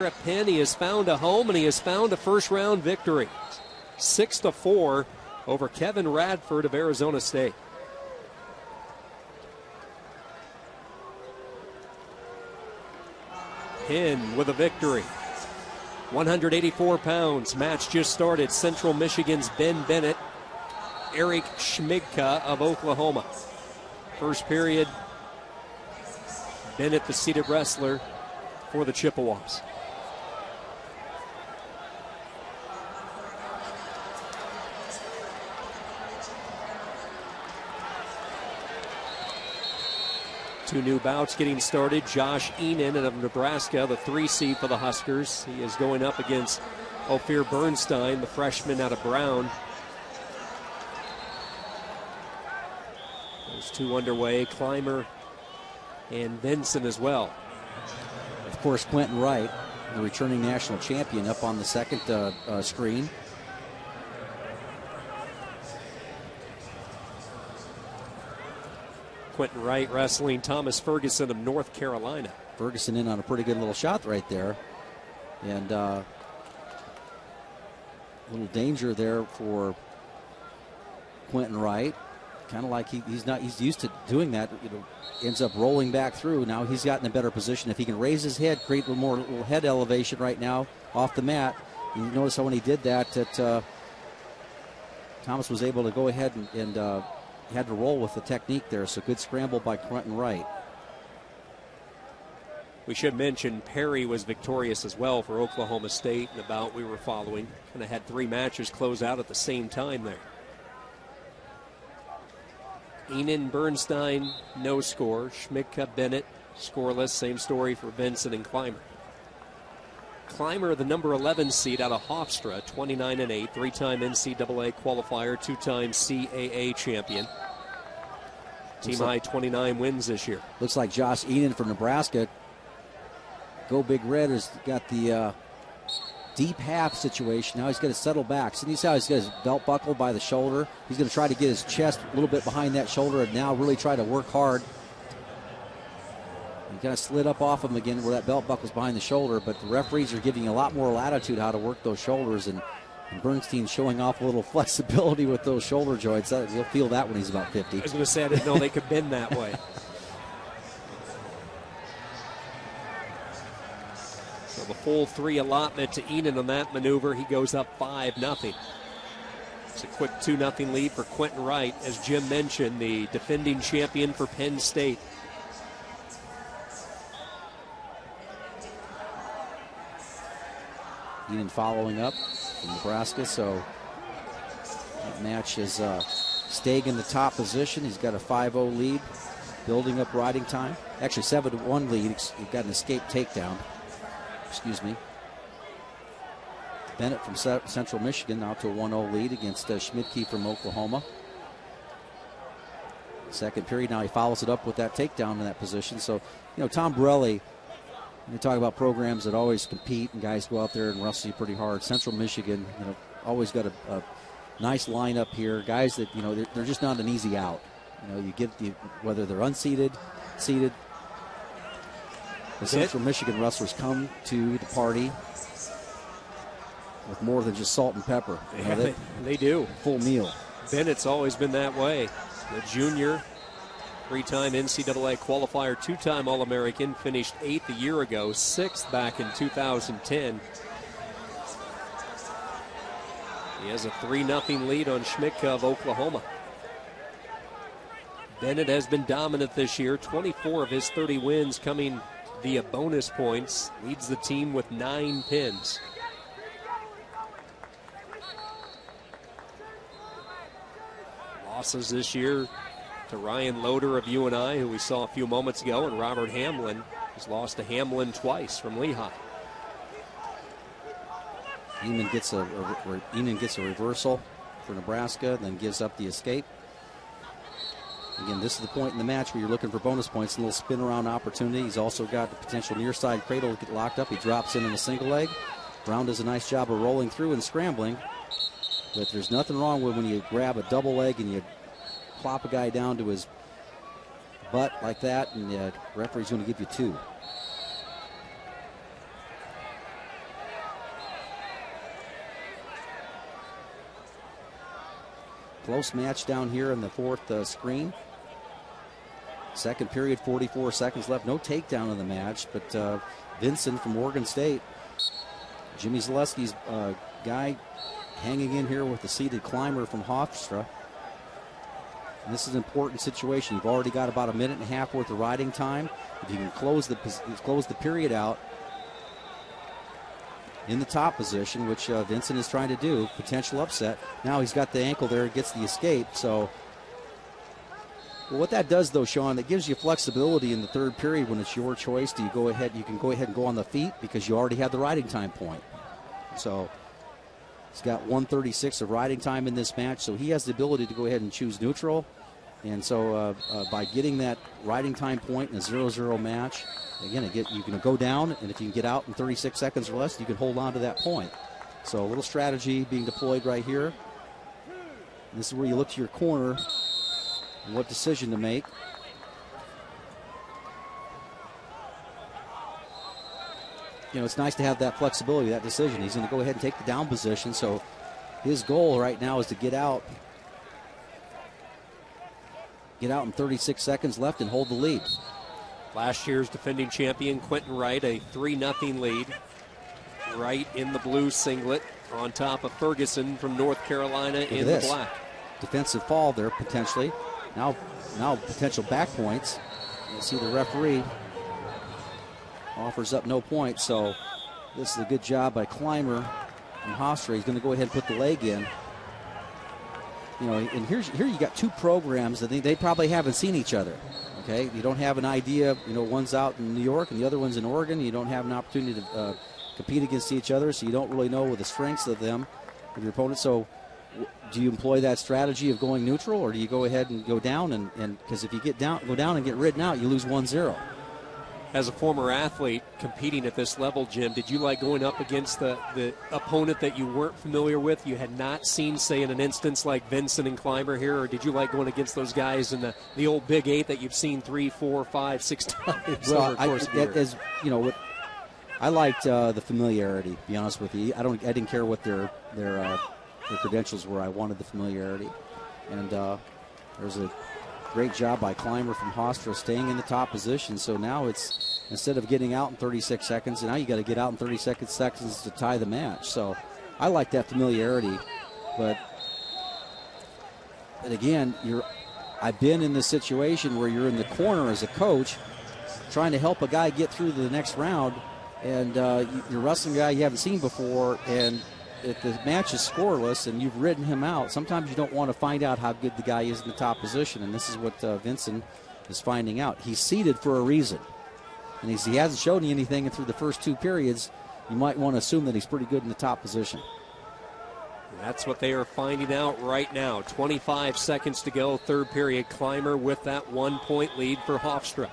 At Penn, he has found a home and he has found a first-round victory. 6-4 over Kevin Radford of Arizona State. Penn with a victory. 184 pounds. Match just started. Central Michigan's Ben Bennett. Eric Schmidka of Oklahoma. First period, Bennett the seated wrestler for the Chippewas. Two new bouts getting started. Josh Enan of Nebraska, the 3 seed for the Huskers. He is going up against Ophir Bernstein, the freshman out of Brown. Those two underway, Clymer and Vinson as well. Of course, Quentin Wright, the returning national champion, up on the second screen. Quentin Wright wrestling Thomas Ferguson of North Carolina. Ferguson in on a pretty good little shot right there. And a little danger there for Quentin Wright. Kind of like he's used to doing that. Ends up rolling back through. Now he's gotten a better position. If he can raise his head, create a little head elevation right now off the mat. You notice how when he did that, Thomas was able to go ahead and had to roll with the technique there. So good scramble by Quentin Wright. We should mention Perry was victorious as well for Oklahoma State in the bout we were following. Kind of had 3 matches close out at the same time there. Enan, Bernstein, no score. Schmidka, Bennett, scoreless. Same story for Vinson and Clymer. Clymer, the number 11 seed out of Hofstra, 29-8, 3-time NCAA qualifier, 2-time CAA champion. Team high 29 wins this year. Looks like Josh Enan from Nebraska. Go Big Red has got the deep half situation. Now he's going to settle back. See how he's got his belt buckle by the shoulder. He's going to try to get his chest a little bit behind that shoulder and now really try to work hard. He kind of slid up off him again where that belt buckle's behind the shoulder, but the referees are giving a lot more latitude how to work those shoulders, and Bernstein's showing off a little flexibility with those shoulder joints. He'll feel that when he's about 50. I was going to say, I didn't know they could bend that way. So the full 3 allotment to Enan on that maneuver. He goes up 5-0. It's a quick 2-0 lead for Quentin Wright, as Jim mentioned, the defending champion for Penn State. Enan following up from Nebraska, so that match is staying in the top position. He's got a 5-0 lead, building up riding time. Actually, 7-1 lead. He's got an escape takedown. Excuse me. Bennett from Central Michigan now to a 1-0 lead against Schmidke from Oklahoma. Second period, now he follows it up with that takedown in that position. So, Tom Borelli, when you talk about programs that always compete and guys go out there and wrestle you pretty hard, Central Michigan, always got a nice lineup here. Guys that, they're just not an easy out. You get whether they're unseated, seated. The Central Michigan wrestlers come to the party with more than just salt and pepper. They do. Full meal. Bennett's always been that way. The junior, 3-time NCAA qualifier, 2-time All-American, finished 8th a year ago, 6th back in 2010. He has a 3-0 lead on Schmidka of Oklahoma. Bennett has been dominant this year, 24 of his 30 wins coming via bonus points, leads the team with 9 pins. Losses this year to Ryan Loader of UNI, who we saw a few moments ago, and Robert Hamlin, who's lost to Hamlin twice from Lehigh. Enan gets a reversal for Nebraska, then gives up the escape. Again, this is the point in the match where you're looking for bonus points, a little spin around opportunity. He's also got the potential near side cradle to get locked up. He drops in a single leg. Brown does a nice job of rolling through and scrambling. But there's nothing wrong with when you grab a double leg and you plop a guy down to his butt like that, and the referee's going to give you 2. Close match down here in the fourth screen. Second period, 44 seconds left. No takedown in the match, but Vinson from Oregon State, Jimmy Zaleski's guy, hanging in here with the seeded clymer from Hofstra. And this is an important situation. You've already got about a minute and a half worth of riding time. If you can close the period out in the top position, which Vinson is trying to do, potential upset. Now he's got the ankle there, gets the escape. So well, what that does, though, Sean, that gives you flexibility in the third period when it's your choice. Do you go ahead? You can go ahead and go on the feet because you already have the riding time point. So he's got 1:36 of riding time in this match, so he has the ability to go ahead and choose neutral. And so by getting that riding time point in a 0-0 match, again, you can go down, and if you can get out in 36 seconds or less, you can hold on to that point. So a little strategy being deployed right here. And this is where you look to your corner and what decision to make. You know, it's nice to have that flexibility, that decision. He's going to go ahead and take the down position, so his goal right now is to get out in 36 seconds left and hold the lead. Last year's defending champion Quentin Wright, a 3-0 lead. Wright in the blue singlet on top of Ferguson from North Carolina in the black. Defensive fall there potentially. Now potential back points. You see the referee offers up no points, so this is a good job by Clymer and Hofstra. He's going to go ahead and put the leg in. You know, and here you got two programs that they probably haven't seen each other. Okay, you don't have an idea. You know, one's out in New York and the other one's in Oregon. You don't have an opportunity to compete against each other, so you don't really know the strengths of them, of your opponent. So, do you employ that strategy of going neutral, or do you go ahead and go down? And because if you go down and get ridden out, you lose 1-0. As a former athlete competing at this level, Jim, did you like going up against the opponent that you weren't familiar with, you had not seen, say, in an instance like Vinson and Clymer here, or did you like going against those guys in the old Big Eight that you've seen 3, 4, 5, 6 times? Well, I liked the familiarity. To be honest with you, I didn't care what their credentials were. I wanted the familiarity, and there's a great job by Clymer from Hofstra staying in the top position. So now it's, instead of getting out in 36 seconds, now you got to get out in 30 seconds to tie the match. So I like that familiarity. But again, I've been in this situation where you're in the corner as a coach trying to help a guy get through to the next round, and you're wrestling a guy you haven't seen before, and if the match is scoreless and you've ridden him out, sometimes you don't want to find out how good the guy is in the top position, and this is what Vinson is finding out. He's seated for a reason, and he hasn't shown you anything through the first two periods. You might want to assume that he's pretty good in the top position. That's what they are finding out right now. 25 seconds to go, third period. Clymer with that 1-point lead for Hofstra.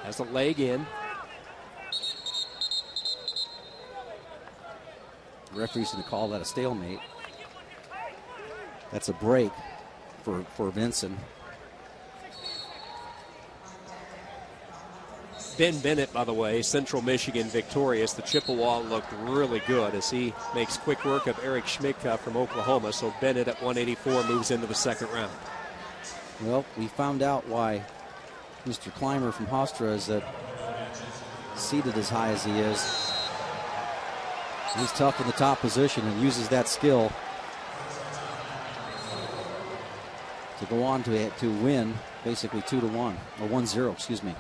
Has a leg in. The referee's going to call that a stalemate. That's a break for Vinson. Ben Bennett, by the way, Central Michigan victorious. The Chippewa looked really good as he makes quick work of Eric Schmidtka from Oklahoma. So Bennett at 184 moves into the second round. Well, we found out why Mr. Clymer from Hofstra is seated as high as he is. He's tough in the top position and uses that skill to go on to win basically 2-1, or 1-0, excuse me.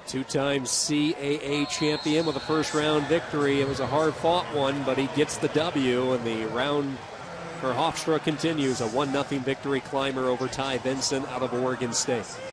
Two-time CAA champion with a first-round victory. It was a hard-fought one, but he gets the W, and the round for Hofstra continues. A 1-0 victory. Clymer over Ty Vinson out of Oregon State.